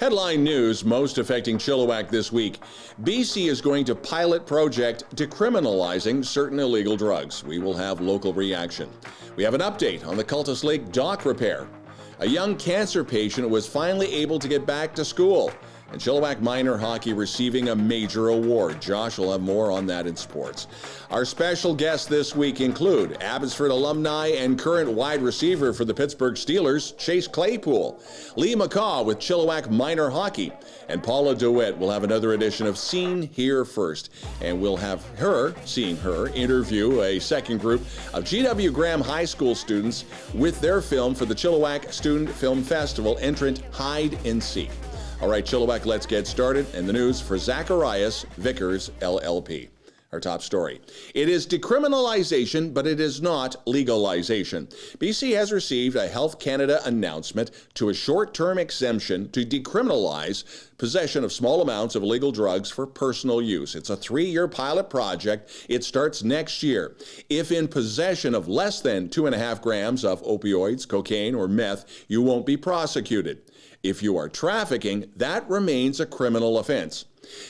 Headline news most affecting Chilliwack this week. BC is going to pilot project decriminalizing certain illegal drugs. We will have local reaction. We have an update on the Cultus Lake dock repair. A young cancer patient was finally able to get back to school. And Chilliwack Minor Hockey receiving a major award. Josh will have more on that in sports. Our special guests this week include Abbotsford alumni and current wide receiver for the Pittsburgh Steelers, Chase Claypool, Lee McCaw with Chilliwack Minor Hockey, and Paula DeWit will have another edition of Seen Here First. And we'll have her, seeing her, interview a second group of G.W. Graham High School students with their film for the Chilliwack Student Film Festival, Entrant, Hide and Seek. All right, Chilliwack, let's get started. And the news for Zacharias Vickers, LLP. Our top story. It is decriminalization, but it is not legalization. BC has received a Health Canada announcement to a short-term exemption to decriminalize possession of small amounts of illegal drugs for personal use. It's a 3-year pilot project. It starts next year. If in possession of less than 2.5 grams of opioids, cocaine, or meth, you won't be prosecuted. If you are trafficking, that remains a criminal offense.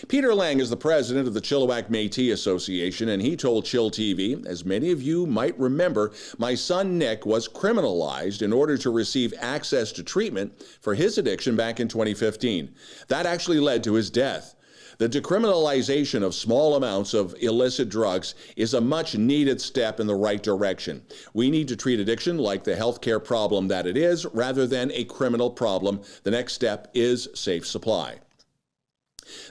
Peter Lang is the president of the Chilliwack Métis Association, and he told chillTV, as many of you might remember, my son Nick was criminalized in order to receive access to treatment for his addiction back in 2015. That actually led to his death. The decriminalization of small amounts of illicit drugs is a much needed step in the right direction. We need to treat addiction like the healthcare problem that it is, rather than a criminal problem. The next step is safe supply.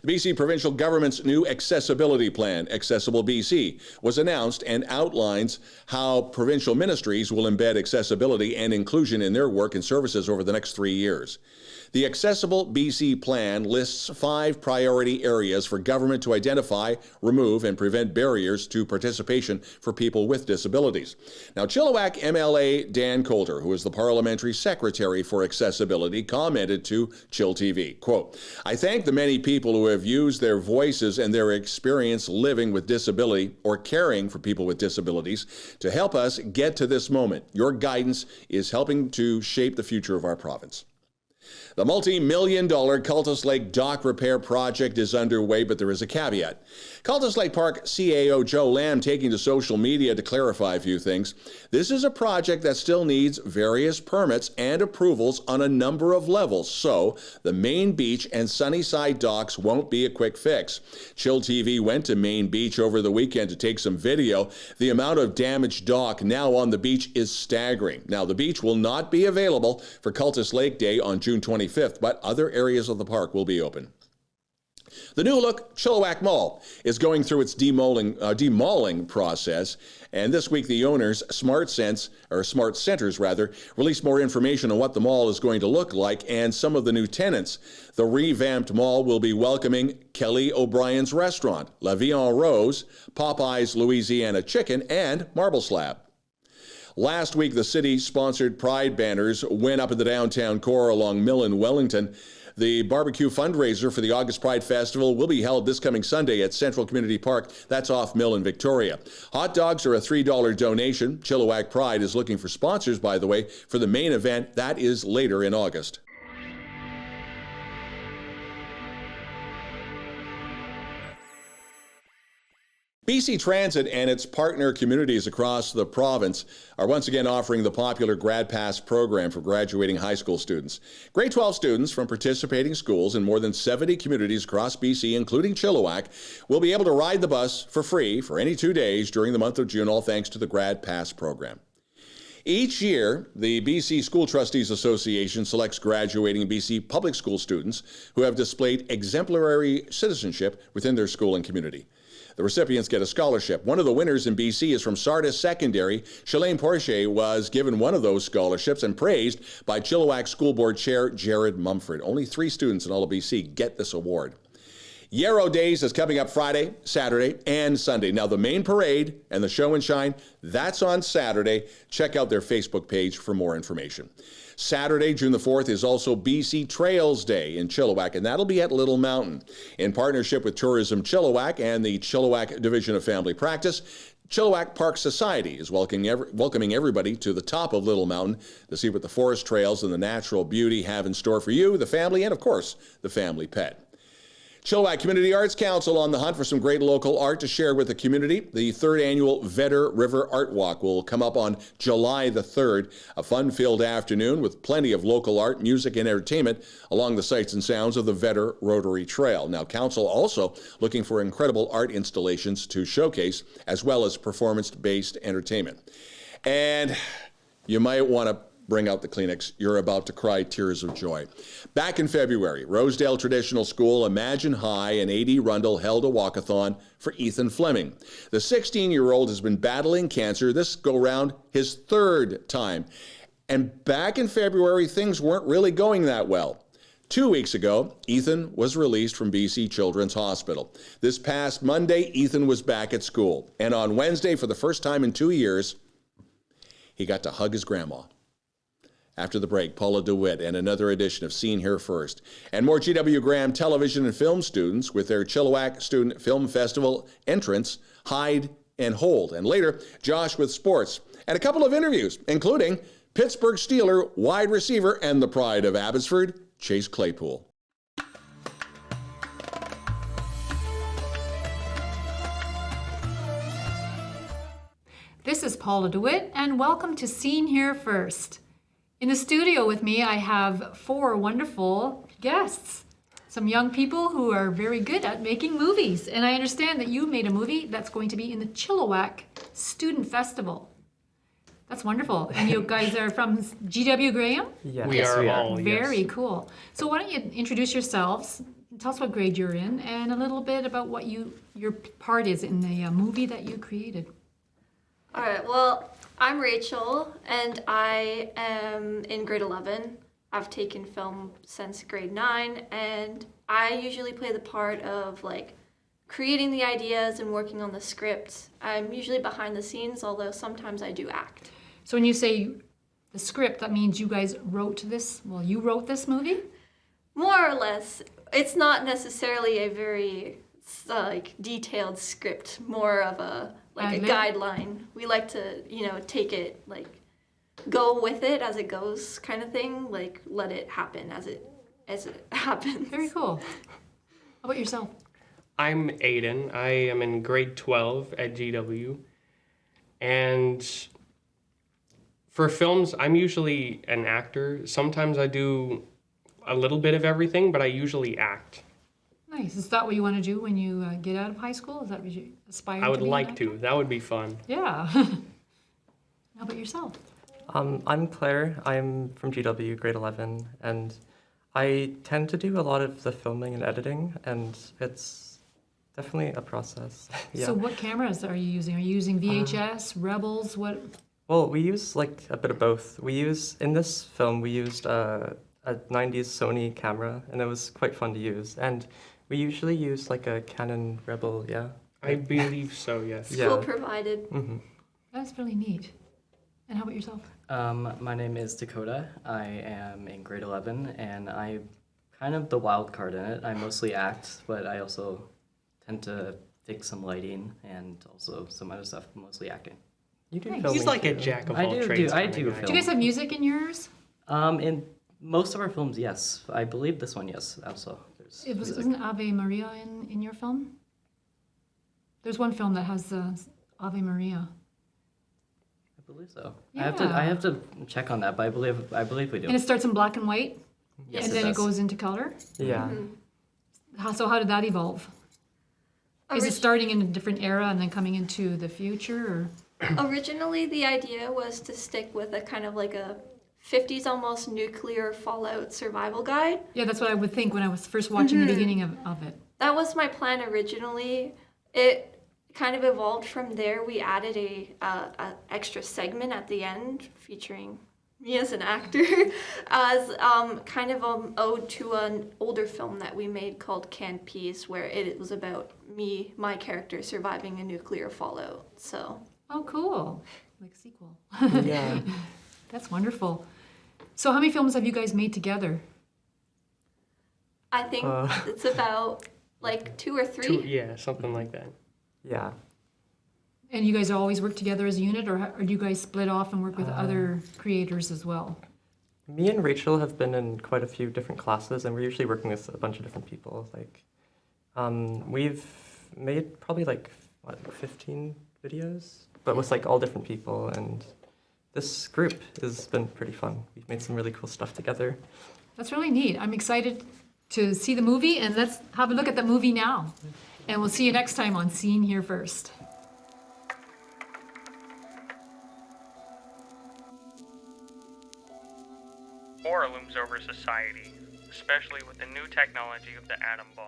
The BC provincial government's new accessibility plan, Accessible BC, was announced and outlines how provincial ministries will embed accessibility and inclusion in their work and services over the next 3 years. The Accessible BC plan lists 5 priority areas for government to identify, remove, and prevent barriers to participation for people with disabilities. Now, Chilliwack MLA Dan Coulter, who is the parliamentary secretary for accessibility, commented to chillTV, quote, I thank the many people who have used their voices and their experience living with disability or caring for people with disabilities to help us get to this moment. Your guidance is helping to shape the future of our province. The multi-million-dollar Cultus Lake dock repair project is underway, but there is a caveat. Cultus Lake Park CAO Joe Lamb taking to social media to clarify a few things. This is a project that still needs various permits and approvals on a number of levels, so the main beach and Sunnyside docks won't be a quick fix. chillTV went to Main Beach over the weekend to take some video. The amount of damaged dock now on the beach is staggering. Now, the beach will not be available for Cultus Lake Day on June 25th, but other areas of the park will be open. The new look Chilliwack Mall is going through its demolling process, and this week the owners, Smart Centers, released more information on what the mall is going to look like and some of the new tenants. The revamped mall will be welcoming Kelly O'Brien's Restaurant, La Vie en Rose, Popeye's Louisiana Chicken, and Marble Slab. Last week, the city-sponsored Pride banners went up in the downtown core along Mill and Wellington. The barbecue fundraiser for the August Pride Festival will be held this coming Sunday at Central Community Park. That's off Mill in Victoria. Hot dogs are a $3 donation. Chilliwack Pride is looking for sponsors, by the way, for the main event. That is later in August. BC Transit and its partner communities across the province are once again offering the popular Grad Pass program for graduating high school students. Grade 12 students from participating schools in more than 70 communities across BC, including Chilliwack, will be able to ride the bus for free for any 2 days during the month of June, all thanks to the Grad Pass program. Each year, the BC School Trustees Association selects graduating BC public school students who have displayed exemplary citizenship within their school and community. The recipients get a scholarship. One of the winners in BC is from Sardis Secondary. Shalane Porcher was given one of those scholarships and praised by Chilliwack School Board Chair Jared Mumford. Only 3 students in all of BC get this award. Yarrow Days is coming up Friday, Saturday, and Sunday. Now, the main parade and the show and shine, that's on Saturday. Check out their Facebook page for more information. Saturday, June the 4th, is also BC Trails Day in Chilliwack, and that'll be at Little Mountain. In partnership with Tourism Chilliwack and the Chilliwack Division of Family Practice, Chilliwack Park Society is welcoming everybody to the top of Little Mountain to see what the forest trails and the natural beauty have in store for you, the family, and of course, the family pet. Chilliwack Community Arts Council on the hunt for some great local art to share with the community. The third annual Vedder River Art Walk will come up on July the 3rd, a fun-filled afternoon with plenty of local art, music, and entertainment along the sights and sounds of the Vedder Rotary Trail. Now, Council also looking for incredible art installations to showcase, as well as performance-based entertainment. And you might want to bring out the Kleenex. You're about to cry tears of joy. Back in February, Rosedale Traditional School, Imagine High, and A.D. Rundle held a walkathon for Ethan Fleming. The 16-year-old has been battling cancer, this go-round his third time. And back in February, things weren't really going that well. 2 weeks ago, Ethan was released from BC Children's Hospital. This past Monday, Ethan was back at school. And on Wednesday, for the first time in 2 years, he got to hug his grandma. After the break, Paula DeWit and another edition of Seen Here First. And more G.W. Graham television and film students with their Chilliwack Student Film Festival entrants, Hide and Hold. And later, Josh with sports. And a couple of interviews, including Pittsburgh Steeler wide receiver and the pride of Abbotsford, Chase Claypool. This is Paula DeWit, and welcome to Seen Here First. In the studio with me, I have 4 wonderful guests. Some young people who are very good at making movies. And I understand that you made a movie that's going to be in the Chilliwack Student Festival. That's wonderful. And you guys are from G.W. Graham? Yeah. We are all, Very cool. So why don't you introduce yourselves, tell us what grade you're in, and a little bit about what your part is in the movie that you created. All right, well, I'm Rachel, and I am in grade 11. I've taken film since grade 9, and I usually play the part of, like, creating the ideas and working on the script. I'm usually behind the scenes, although sometimes I do act. So when you say the script, that means you guys wrote this, you wrote this movie? More or less. It's not necessarily a very, detailed script, more of a guideline. We like to, take it, go with it as it goes kind of thing, let it happen as it happens. Very cool. How about yourself? I'm Aiden. I am in grade 12 at GW. And for films, I'm usually an actor. Sometimes I do a little bit of everything, but I usually act. Nice. Is that what you want to do when you get out of high school? Is that what you aspire to be? I would like to. That would be fun. Yeah. How about yourself? I'm Claire. I'm from GW, grade 11, and I tend to do a lot of the filming and editing, and it's definitely a process. Yeah. So what cameras are you using? Are you using VHS, Rebels, what? Well, we use a bit of both. In this film, we used a 90s Sony camera, and it was quite fun to use. And we usually use a Canon Rebel, yeah? I believe so, yes. School provided. Mm-hmm. That's really neat. And how about yourself? My name is Dakota. I am in grade 11, and I'm kind of the wild card in it. I mostly act, but I also tend to fix some lighting and also some other stuff, mostly acting. You do Nice. filming He's like a too. jack of all trades. I do kind of guy. film. Do you guys have music in yours? In most of our films, yes. I believe this one, yes, also. Isn't Ave Maria in your film? There's one film that has Ave Maria. I believe so. Yeah. I have to check on that, but I believe we do. And it starts in black and white? Yes, and it then it does. goes into color? Yeah. So how did that evolve? Is it starting in a different era and then coming into the future? Or? Originally, the idea was to stick with a kind of like a 50s almost nuclear fallout survival guide. Yeah, that's what I would think when I was first watching the beginning of it. That was my plan originally. It kind of evolved from there. We added a extra segment at the end featuring me as an actor as kind of an ode to an older film that we made called Canned Peas, where it was about my character, surviving a nuclear fallout. So. Oh, cool. Like a sequel. Yeah. That's wonderful. So how many films have you guys made together? I think it's about 2 or 3. Yeah, something like that. Yeah. And you guys always work together as a unit, or do you guys split off and work with other creators as well? Me and Rachel have been in quite a few different classes, and we're usually working with a bunch of different people. Like, we've made probably like 15 videos, but with like all different people. And this group has been pretty fun. We've made some really cool stuff together. That's really neat. I'm excited to see the movie, and let's have a look at the movie now. And we'll see you next time on Seen Here First. Horror looms over society, especially with the new technology of the atom bomb.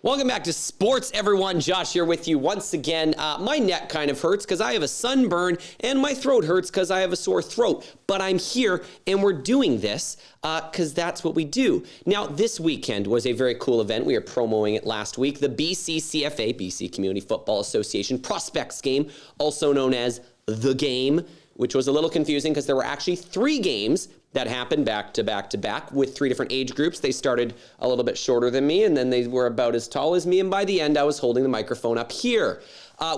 Welcome back to Sports, everyone. Josh here with you once again. My neck kind of hurts because I have a sunburn, and my throat hurts because I have a sore throat. But I'm here, and we're doing this because that's what we do. Now, this weekend was a very cool event. We were promoting it last week. The BCCFA, BC Community Football Association Prospects Game, also known as The Game, which was a little confusing because there were actually 3 games that happened back to back to back with 3 different age groups. They started a little bit shorter than me, and then they were about as tall as me, and by the end, I was holding the microphone up here,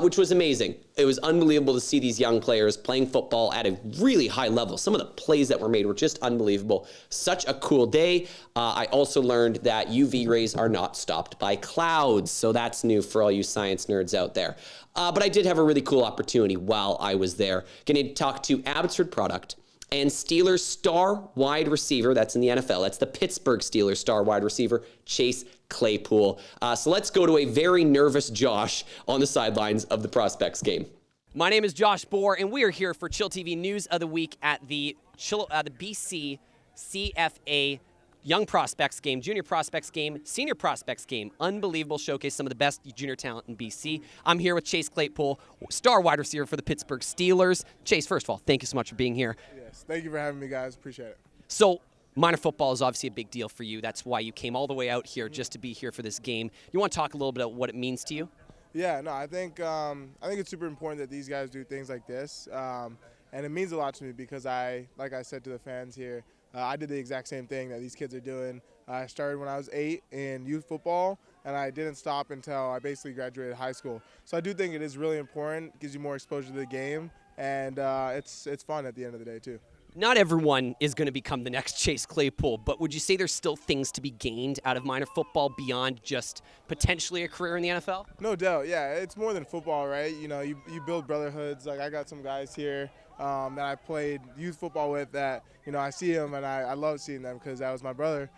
which was amazing. It was unbelievable to see these young players playing football at a really high level. Some of the plays that were made were just unbelievable. Such a cool day. I also learned that UV rays are not stopped by clouds, so that's new for all you science nerds out there. But I did have a really cool opportunity while I was there. Getting to talk to Abbotsford product and Steelers star wide receiver, that's in the NFL, that's the Pittsburgh Steelers star wide receiver, Chase Claypool. So let's go to a very nervous Josh on the sidelines of the Prospects game. My name is Josh Bohr, and we are here for chillTV News of the Week at the BC CFA Young Prospects Game, Junior Prospects Game, Senior Prospects Game. Unbelievable showcase, some of the best junior talent in BC. I'm here with Chase Claypool, star wide receiver for the Pittsburgh Steelers. Chase, first of all, thank you so much for being here. Yes, thank you for having me, guys. Appreciate it. So, minor football is obviously a big deal for you. That's why you came all the way out here just to be here for this game. You want to talk a little bit about what it means to you? Yeah, no, I think it's super important that these guys do things like this, and it means a lot to me because like I said to the fans here, I did the exact same thing that these kids are doing. I started when I was 8 in youth football, and I didn't stop until I basically graduated high school. So I do think it is really important, gives you more exposure to the game, and it's fun at the end of the day too. Not everyone is going to become the next Chase Claypool, but would you say there's still things to be gained out of minor football beyond just potentially a career in the NFL? No doubt, yeah. It's more than football, right? You know, you build brotherhoods. Like I got some guys here that I played youth football with that, you know, I see them and I love seeing them because that was my brother.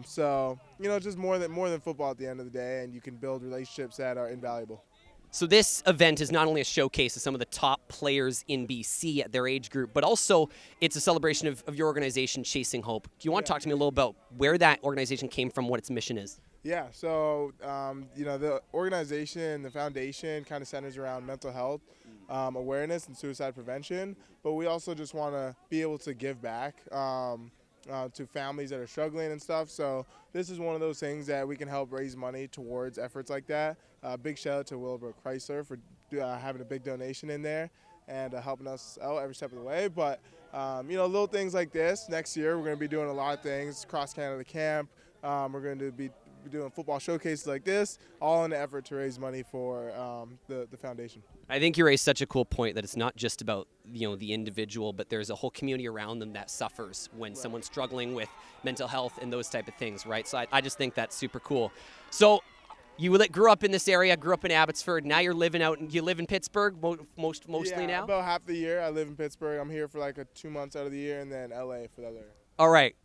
So, you know, just more than football at the end of the day, and you can build relationships that are invaluable. So this event is not only a showcase of some of the top players in BC at their age group, but also it's a celebration of your organization, Chasing Hope. Do you want to talk to me a little about where that organization came from, what its mission is? Yeah, so, you know, the organization, the foundation kind of centers around mental health awareness and suicide prevention, but we also just want to be able to give back to families that are struggling and stuff. So this is one of those things that we can help raise money towards efforts like that. Big shout out to Willowbrook Chrysler for having a big donation in there and helping us out every step of the way. But, you know, little things like this. Next year we're going to be doing a lot of things, cross-Canada camp. We're going to be doing football showcases like this, all in an effort to raise money for the foundation. I think you raised such a cool point that it's not just about, you know, the individual, but there's a whole community around them that suffers when someone's struggling with mental health and those type of things, right? So I just think that's super cool. So you grew up in this area, grew up in Abbotsford. Now you live in Pittsburgh mostly now? About half the year I live in Pittsburgh. I'm here for like 2 months out of the year, and then LA for the other. All right.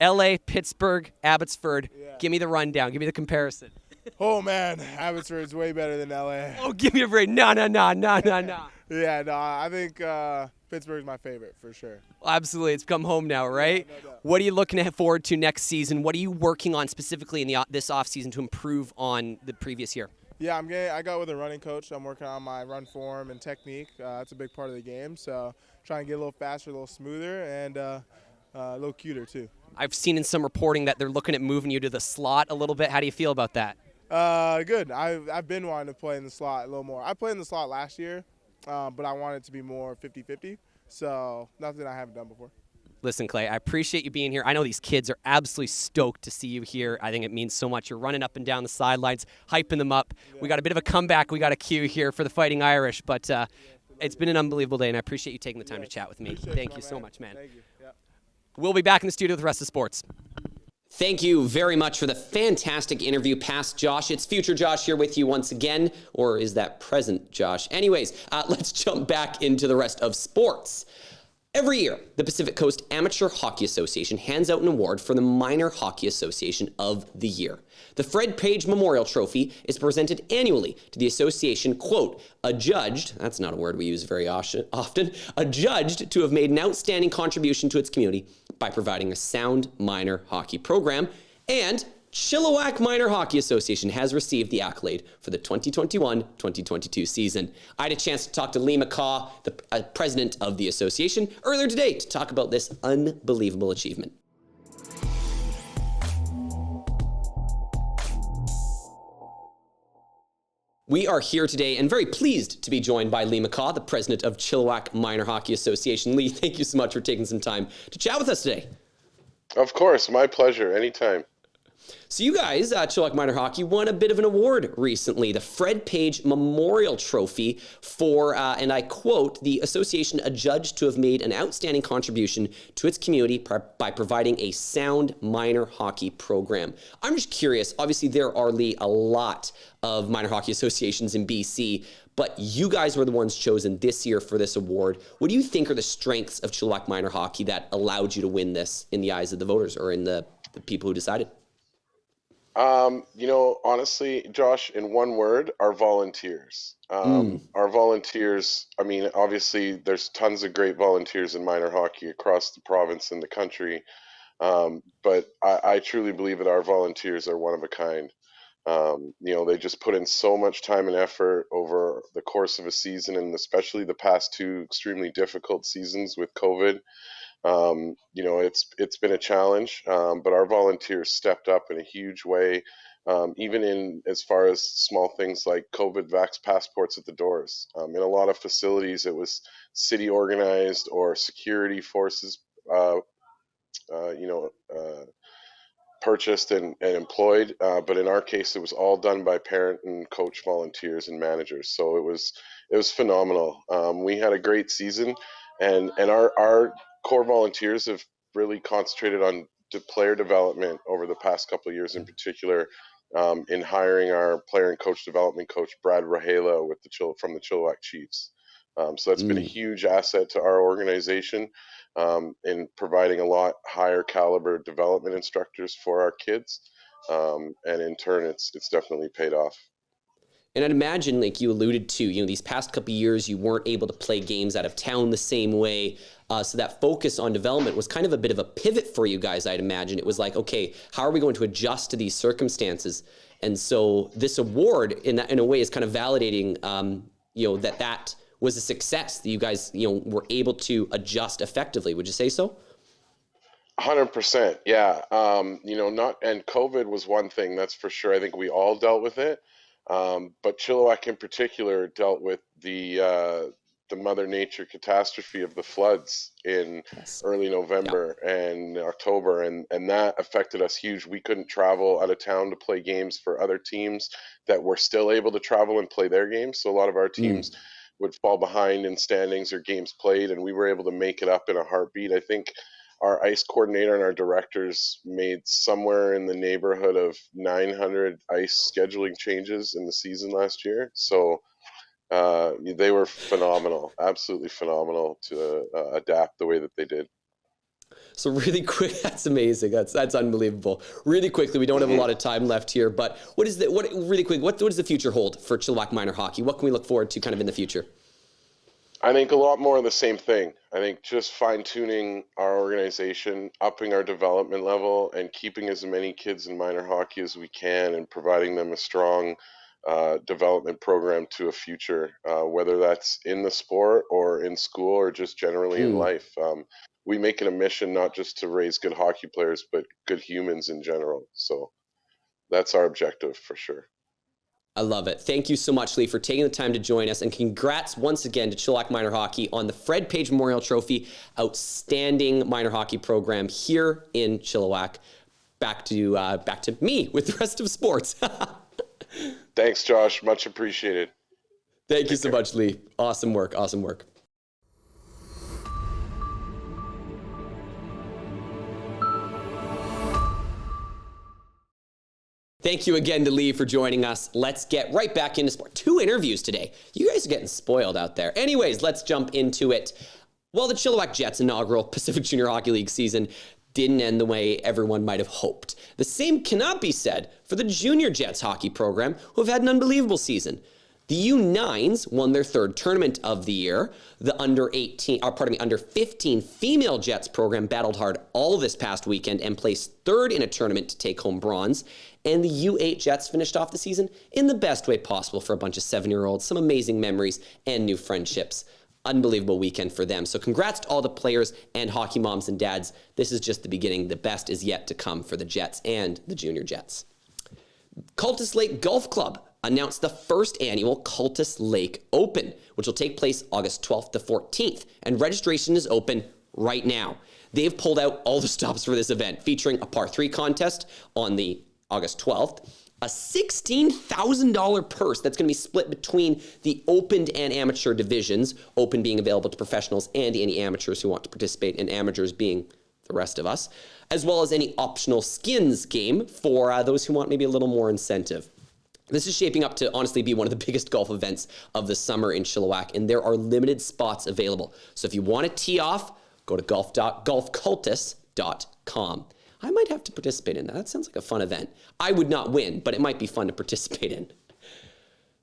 LA, Pittsburgh, Abbotsford. Yeah. Give me the rundown. Give me the comparison. Oh, man. Abbotsford's way better than LA. Oh, give me a break. No. Yeah, no, I think Pittsburgh's my favorite for sure. Absolutely. It's come home now, right? Yeah, no doubt. What are you looking forward to next season? What are you working on specifically in this offseason to improve on the previous year? Yeah, I got with a running coach. I'm working on my run form and technique. That's a big part of the game. So trying to get a little faster, a little smoother, and a little cuter too. I've seen in some reporting that they're looking at moving you to the slot a little bit. How do you feel about that? Good. I've been wanting to play in the slot a little more. I played in the slot last year, but I want it to be more 50-50. So nothing I haven't done before. Listen, Clay, I appreciate you being here. I know these kids are absolutely stoked to see you here. I think it means so much. You're running up and down the sidelines, hyping them up. Yeah. We got a bit of a comeback we got to cue here for the Fighting Irish, but it's been an unbelievable day, and I appreciate you taking the time to chat with me. Thank you so much, man. Thank you. Yeah. We'll be back in the studio with the rest of sports. Thank you very much for the fantastic interview, past Josh. It's future Josh here with you once again, or is that present Josh? Anyways, let's jump back into the rest of sports. Every year, the Pacific Coast Amateur Hockey Association hands out an award for the Minor Hockey Association of the Year. The Fred Page Memorial Trophy is presented annually to the association, quote, adjudged, that's not a word we use very often, adjudged to have made an outstanding contribution to its community by providing a sound minor hockey program, and Chilliwack Minor Hockey Association has received the accolade for the 2021-2022 season. I had a chance to talk to Lee McCaw, the president of the association, earlier today to talk about this unbelievable achievement. We are here today and very pleased to be joined by Lee McCaw, the president of Chilliwack Minor Hockey Association. Lee, thank you so much for taking some time to chat with us today. Of course, my pleasure, anytime. So you guys, Chilliwack Minor Hockey, won a bit of an award recently, the Fred Page Memorial Trophy for, and I quote, the association adjudged to have made an outstanding contribution to its community by providing a sound minor hockey program. I'm just curious, obviously there are, Lee, a lot of minor hockey associations in BC, but you guys were the ones chosen this year for this award. What do you think are the strengths of Chilliwack Minor Hockey that allowed you to win this in the eyes of the voters or in the people who decided? Honestly, Josh, in one word, our volunteers. Our volunteers, I mean, obviously there's tons of great volunteers in minor hockey across the province and the country. But I truly believe that our volunteers are one of a kind. They just put in so much time and effort over the course of a season, and especially the past two extremely difficult seasons with COVID. It's been a challenge, but our volunteers stepped up in a huge way, even in as far as small things like COVID vax passports at the doors. In a lot of facilities, it was city organized or security forces, purchased and employed. But in our case, it was all done by parent and coach volunteers and managers. So it was phenomenal. We had a great season, and our core volunteers have really concentrated on player development over the past couple of years, in particular, in hiring our player and coach development coach Brad Rahela from the Chilliwack Chiefs. So that's been a huge asset to our organization in providing a lot higher caliber development instructors for our kids, and in turn, it's definitely paid off. And I'd imagine, like you alluded to, these past couple of years, you weren't able to play games out of town the same way. So that focus on development was kind of a bit of a pivot for you guys, I'd imagine. It was like, okay, how are we going to adjust to these circumstances? And so this award, in a way, is kind of validating, that was a success, that you guys, were able to adjust effectively. Would you say so? 100%, yeah. And COVID was one thing, that's for sure. I think we all dealt with it. But Chilliwack in particular dealt with the Mother Nature catastrophe of the floods in early November and October, and that affected us huge. We couldn't travel out of town to play games for other teams that were still able to travel and play their games. So a lot of our teams would fall behind in standings or games played, and we were able to make it up in a heartbeat. I think our ice coordinator and our directors made somewhere in the neighborhood of 900 ice scheduling changes in the season last year. So they were phenomenal, absolutely phenomenal to adapt the way that they did. So really quick, that's amazing. That's unbelievable. Really quickly, we don't have a lot of time left here, but what does the future hold for Chilliwack Minor Hockey? What can we look forward to kind of in the future? I think a lot more of the same thing. I think just fine-tuning our organization, upping our development level, and keeping as many kids in minor hockey as we can, and providing them a strong development program to a future, whether that's in the sport or in school or just generally in life. We make it a mission not just to raise good hockey players, but good humans in general. So that's our objective for sure. I love it. Thank you so much, Lee, for taking the time to join us. And congrats once again to Chilliwack Minor Hockey on the Fred Page Memorial Trophy. Outstanding minor hockey program here in Chilliwack. Back to me with the rest of sports. Thanks, Josh. Much appreciated. Thank you so much, Lee. Awesome work. Awesome work. Thank you again to Lee for joining us. Let's get right back into sport. 2 interviews today. You guys are getting spoiled out there. Anyways, let's jump into it. Well, the Chilliwack Jets' inaugural Pacific Junior Hockey League season didn't end the way everyone might have hoped. The same cannot be said for the Junior Jets hockey program, who have had an unbelievable season. The U9s won their 3rd tournament of the year. The under 15 female Jets program battled hard all this past weekend and placed 3rd in a tournament to take home bronze. And the U8 Jets finished off the season in the best way possible for a bunch of 7-year-olds. Some amazing memories and new friendships. Unbelievable weekend for them. So congrats to all the players and hockey moms and dads. This is just the beginning. The best is yet to come for the Jets and the Junior Jets. Cultus Lake Golf Club announced the first annual Cultus Lake Open, which will take place August 12th to 14th, and registration is open right now. They've pulled out all the stops for this event, featuring a par 3 contest on the August 12th, a $16,000 purse that's going to be split between the open and amateur divisions, open being available to professionals and any amateurs who want to participate, and amateurs being the rest of us, as well as any optional skins game for those who want maybe a little more incentive. This is shaping up to honestly be one of the biggest golf events of the summer in Chilliwack, and there are limited spots available. So if you want to tee off, go to golfcultus.com. I might have to participate in that. That sounds like a fun event. I would not win, but it might be fun to participate in.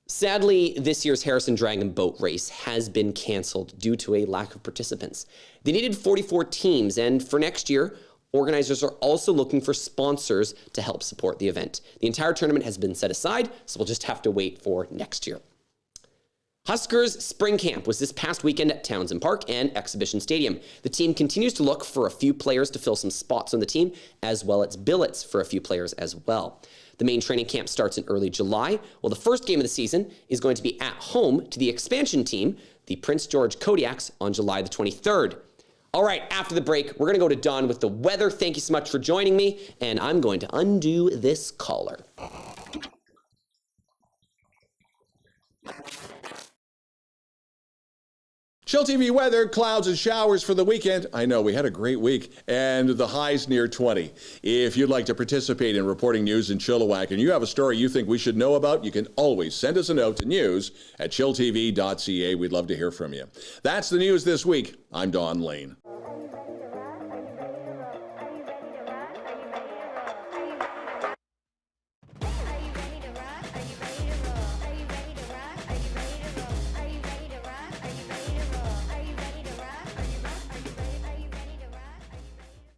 Sadly, this year's Harrison Dragon boat race has been canceled due to a lack of participants. They needed 44 teams, and for next year, organizers are also looking for sponsors to help support the event. The entire tournament has been set aside, so we'll just have to wait for next year. Huskers Spring Camp was this past weekend at Townsend Park and Exhibition Stadium. The team continues to look for a few players to fill some spots on the team, as well as billets for a few players as well. The main training camp starts in early July. Well, the first game of the season is going to be at home to the expansion team, the Prince George Kodiaks, on July the 23rd. All right, after the break, we're going to go to Don with the weather. Thank you so much for joining me, and I'm going to undo this collar. chillTV weather, clouds and showers for the weekend. I know, we had a great week, and the highs near 20. If you'd like to participate in reporting news in Chilliwack and you have a story you think we should know about, you can always send us a note to news@chilltv.ca. We'd love to hear from you. That's the news this week. I'm Don Lehn.